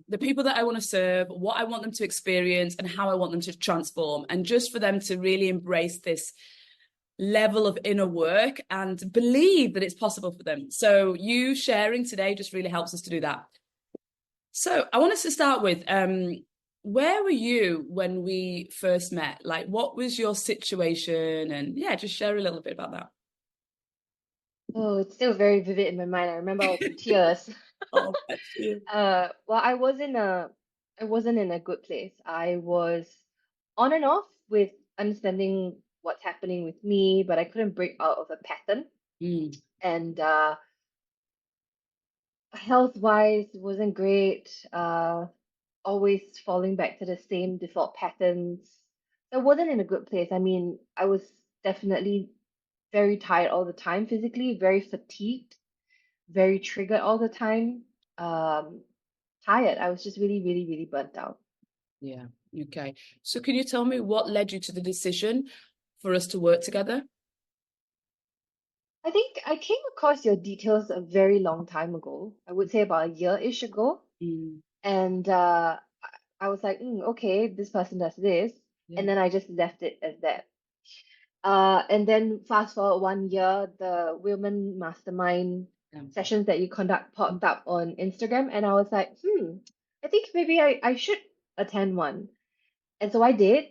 the people that I want to serve, what I want them to experience, and how I want them to transform. And just for them to really embrace this level of inner work and believe that it's possible for them. So you sharing today just really helps us to do that. So I want us to start with, where were you when we first met? Like, what was your situation? And yeah, just share a little bit about that. Oh, it's still very vivid in my mind. I remember I was in tears. Oh, bless you. Well, I wasn't in a good place. I was on and off with understanding what's happening with me, but I couldn't break out of a pattern. Mm, And health-wise, wasn't great. Always falling back to the same default patterns. I wasn't in a good place. I mean, I was definitely very tired all the time physically, very fatigued, very triggered all the time. Um, Tired. I was just really, really, really burnt out. yeah. Okay. So can you tell me what led you to the decision for us to work together? I think I came across your details a very long time ago. I would say about a year-ish ago. Mm, And I was like, okay, this person does this. yeah. And then I just left it as that. And then fast forward 1 year, the women mastermind Yeah. sessions that you conduct popped up on Instagram. And I was like, I think maybe I should attend one. And so I did.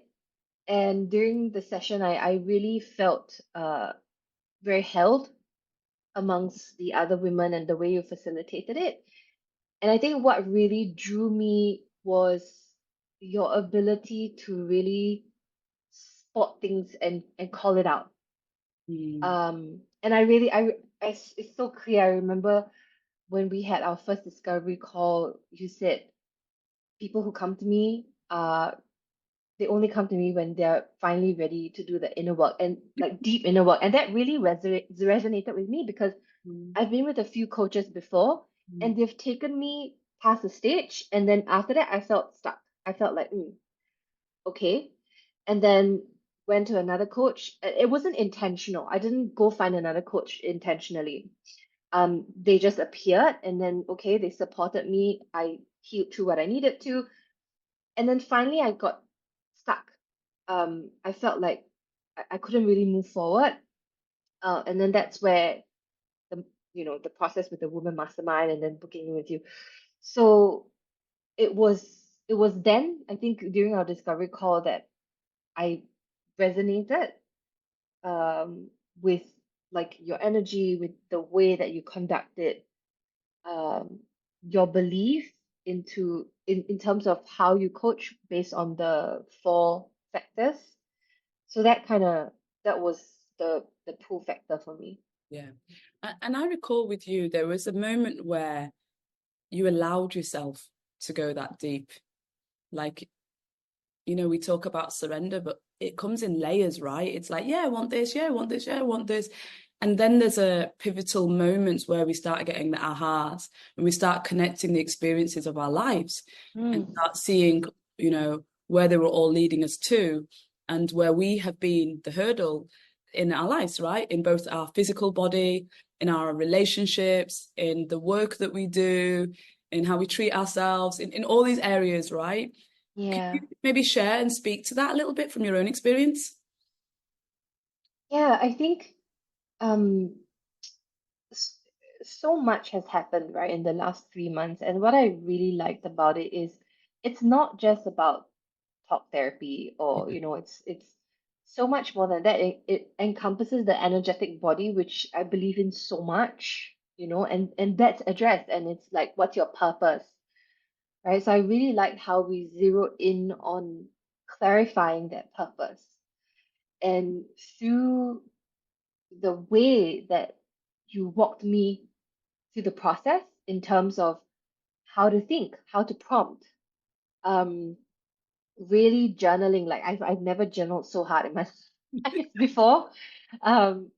And during the session, I really felt very held amongst the other women and the way you facilitated it. And I think what really drew me was your ability to really spot things and call it out. Mm, And it's so clear. I remember when we had our first discovery call, you said people who come to me, they only come to me when they're finally ready to do the inner work and like deep inner work. And that really resonated with me because mm, I've been with a few coaches before mm. and they've taken me past the stage. And then after that, I felt stuck. I felt like, okay. And then went to another coach. It wasn't intentional. I didn't go find another coach intentionally. They just appeared and then, okay, they supported me. I healed through what I needed to. And then finally, I got stuck. I felt like I couldn't really move forward. And then that's where the process with the woman mastermind and then booking with you. So it was it was then I think during our discovery call that I resonated um, with like your energy, with the way that you conduct it, um, your belief in terms of how you coach based on the 4 factors. So that was the pull factor for me. Yeah. And I recall with you, there was a moment where you allowed yourself to go that deep. Like, we talk about surrender, but it comes in layers, right? It's like, yeah, I want this, yeah, I want this, yeah, I want this. And then there's a pivotal moment where we start getting the ahas and we start connecting the experiences of our lives and Mm. start seeing, where they were all leading us to and where we have been the hurdle in our lives, right? In both our physical body, in our relationships, in the work that we do, in how we treat ourselves, in all these areas, right? Can Yeah. you maybe share and speak to that a little bit from your own experience? Yeah, I think um s- so much has happened, right, in the last 3 months. And what I really liked about it is it's not just about talk therapy or, it's so much more than that. It encompasses the energetic body, which I believe in so much, and that's addressed. And it's like, what's your purpose, right? So I really liked how we zeroed in on clarifying that purpose. And through the way that you walked me through the process in terms of how to think, how to prompt, um, really journaling. Like I've never journaled so hard in my life before.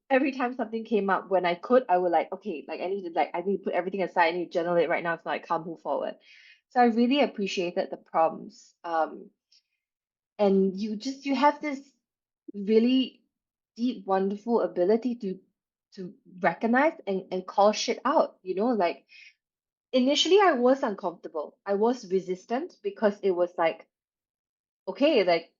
Every time something came up, when I could, I would like, okay, like I need to put everything aside. I need to journal it right now so I can't move forward. So I really appreciated the prompts. And you have this really deep, wonderful ability to recognize and call shit out, like initially I was uncomfortable. I was resistant because it was like, okay, like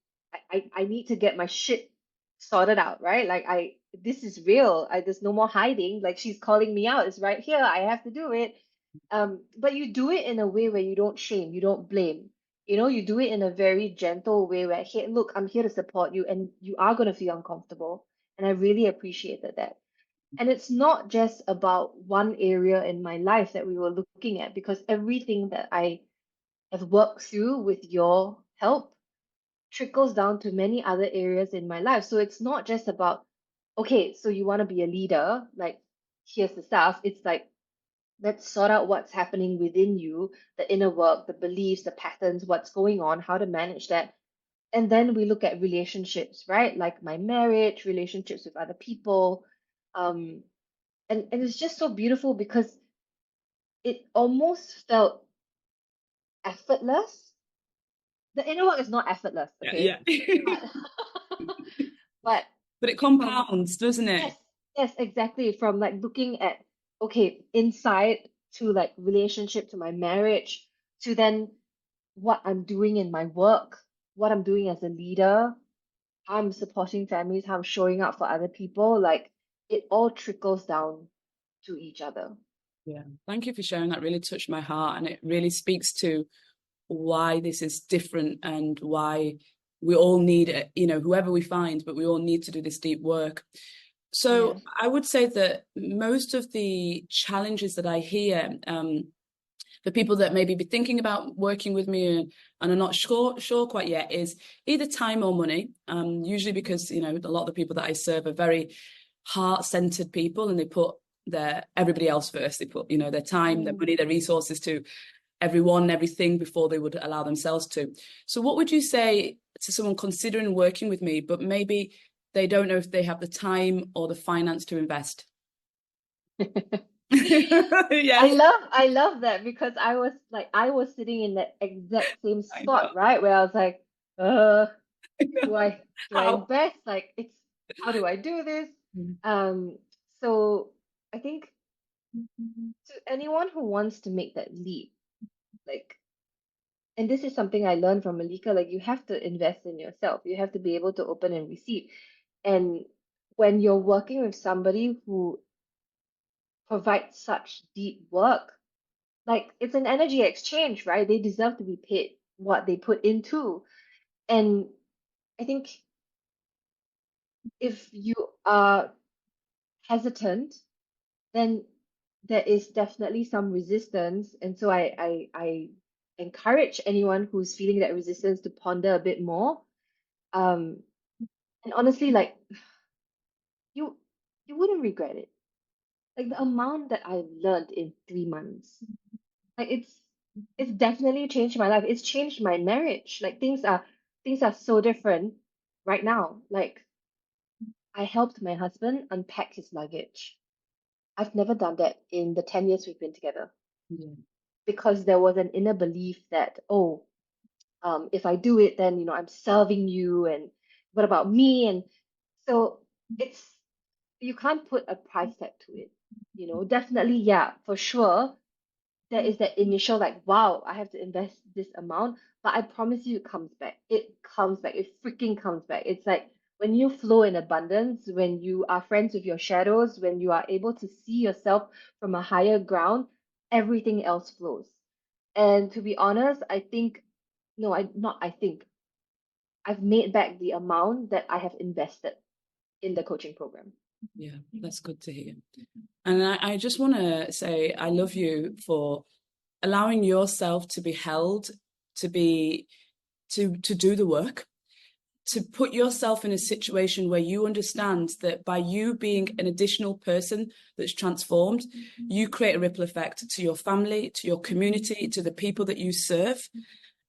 I need to get my shit sorted out, right? Like this is real. There's no more hiding. Like she's calling me out. It's right here. I have to do it. But you do it in a way where you don't shame, you don't blame. You do it in a very gentle way where, hey, look, I'm here to support you, and you are gonna feel uncomfortable. And I really appreciated that. And it's not just about one area in my life that we were looking at, because everything that I have worked through with your help trickles down to many other areas in my life. So it's not just about, okay, so you want to be a leader, like here's the stuff. It's like, let's sort out what's happening within you, the inner work, the beliefs, the patterns, what's going on, how to manage that. And then we look at relationships, right? Like my marriage, relationships with other people. Um, and it's just so beautiful because it almost felt effortless. The inner work is not effortless, okay? Yeah. But but But it from compounds, doesn't yes, it? yes, exactly. From like looking at, okay, inside, to like relationship, to my marriage, to then what I'm doing in my work, what I'm doing as a leader, how I'm supporting families, how I'm showing up for other people. Like it all trickles down to each other. Yeah. Thank you for sharing. That really touched my heart, and it really speaks to why this is different and why we all need it, whoever we find, but we all need to do this deep work. So Yes. I would say that most of the challenges that I hear, for people that maybe be thinking about working with me and are not sure quite yet, is either time or money. Usually because, a lot of the people that I serve are very heart-centered people, and they put everybody else first. They put, their time, their money, their resources to everyone and everything before they would allow themselves to. So what would you say to someone considering working with me, but maybe they don't know if they have the time or the finance to invest? Yes, I love that, because I was sitting in that exact same I know. spot, right? Where I was like, uh, do I How? invest? Like it's, how do I do this? Mm. Um, so I think to anyone who wants to make that leap, like, and this is something I learned from Elika, like you have to invest in yourself. You have to be able to open and receive. And when you're working with somebody who provides such deep work, like it's an energy exchange, right? They deserve to be paid what they put into. And I think if you are hesitant, then there is definitely some resistance. And so I encourage anyone who's feeling that resistance to ponder a bit more. Um, and honestly, like you you wouldn't regret it. Like the amount that I've learned in 3 months, like it's definitely changed my life. It's changed my marriage. Like things are so different right now. Like I helped my husband unpack his luggage. I've never done that in the 10 years we've been together, Yeah. because there was an inner belief that, oh, if I do it, then I'm serving you, and what about me? And so it's, you can't put a price tag to it. Definitely, yeah, for sure. There is that initial like, wow, I have to invest this amount, but I promise you, it comes back. It comes back. It freaking comes back. It's like when you flow in abundance, when you are friends with your shadows, when you are able to see yourself from a higher ground, everything else flows. And to be honest, I think, no, I not I think I've made back the amount that I have invested in the coaching program. Yeah, that's good to hear. And I just want to say I love you for allowing yourself to be held, to do the work, to put yourself in a situation where you understand that by you being an additional person that's transformed, you create a ripple effect to your family, to your community, to the people that you serve,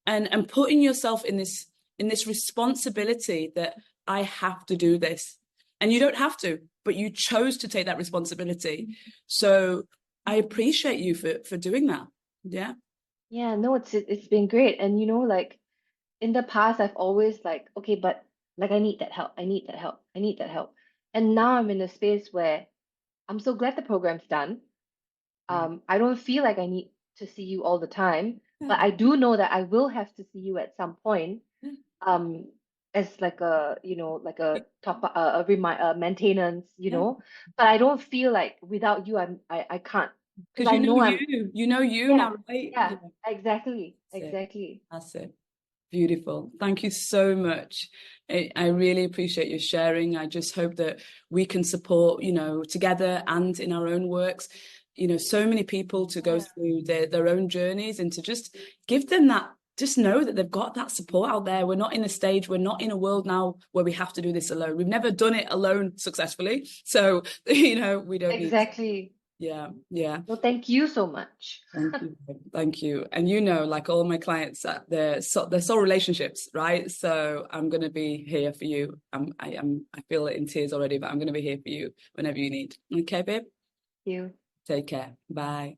and putting yourself in this responsibility that I have to do this. And you don't have to, but you chose to take that responsibility. So I appreciate you for doing that. Yeah. Yeah, no, it's been great. And like in the past, I've always like, okay, but like I need that help. I need that help. I need that help. And now I'm in a space where I'm so glad the program's done. I don't feel like I need to see you all the time, Yeah. but I do know that I will have to see you at some point, Yeah. as like a, like a top a maintenance, Yeah. but I don't feel like without you I can't, because Because I know I'm, you know you yeah, now, right? yeah, Yeah. exactly, That's it. exactly. That's it. Beautiful. Thank you so much. I really appreciate your sharing. I just hope that we can support, together and in our own works, so many people to go Yeah. through their own journeys and to just give them that, just know that they've got that support out there. We're not in a stage, we're not in a world now where we have to do this alone. We've never done it alone successfully. So, we don't need to. Exactly. Yeah, yeah. Well, thank you so much. Thank you. Thank you. And like all my clients, they're soul relationships, right? So I'm going to be here for you. I feel it in tears already, but I'm going to be here for you whenever you need. Okay, babe? Thank you. Take care. Bye.